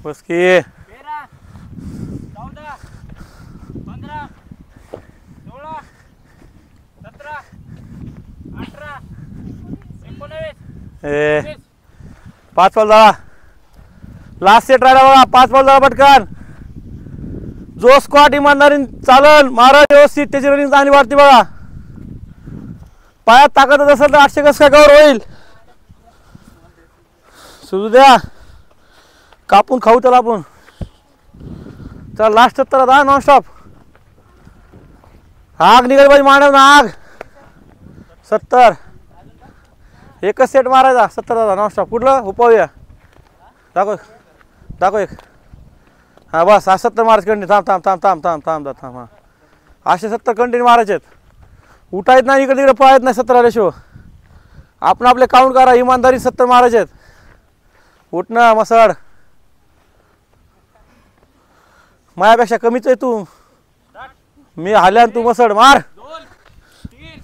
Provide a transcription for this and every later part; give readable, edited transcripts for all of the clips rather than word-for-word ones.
बस की 13 14 15 16 17 18 19 ए 5 बॉल झाला last set राहिला बघा 5 बॉल झाला पटकन जो स्क्वॉट इमानदारी चालन मारा व्यवस्थित त्याची रनिंग चांगली वाढते बघा पायात ताकद असेल तर 800 कसं काय कव्हर होईल सुरू द्या कापून खाऊ त्याला आपण चला लास्ट 70 दहा नॉन स्टॉप आग निघाली पाहिजे मांडव ना आग 70 एकच सेट मारायचा 70 दादा नॉन स्टॉप कुठलं उपवूया दाखव दाखव एक हा बस 70 मारायचे कंटिन्यू थांब थांब थांब थांब थांब थांब थांब हा 70 कंटिन्यू मारायचे आहेत उठायत नाही इकडे तिकडे पळायत नाही 70 आल्याशिवाय आपण आपले काउंट करा इमानदारी 70 मारायचे आहेत उठणं मसड माझ्यापेक्षा कमीच आहे तू मी हाल्यान तू मसड मार 2 3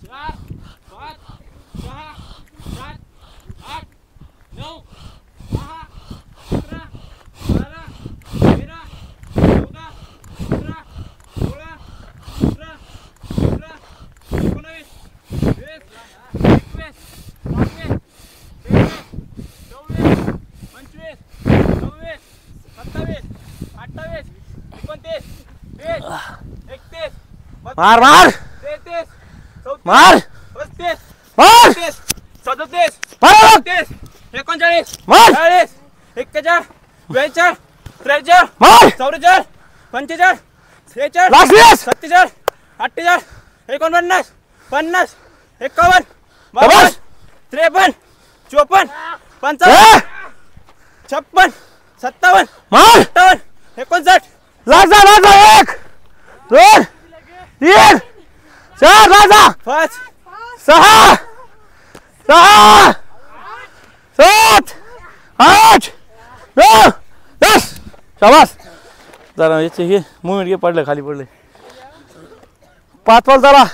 4 5 6 7 8 9 10 11 12 13 14 15 16 17 18 19 20 21 22 23 24 25 26 27 28 29 30 मार मार 33 मार 34 मार 35 37 मार 38 39 मार 40 41 42 43 मार 44 45 46 लास्ट वीस 47 48 49 50 51 बस 52 53 54 ए 55 57 मार 58 59 लाजा एक दोन तीन चार लाजा 5 सहा सहा 7 8 9 10 शाबास जरा याचे हे मुवमेंट घे पडलं खाली पडले 5 बॉल झाला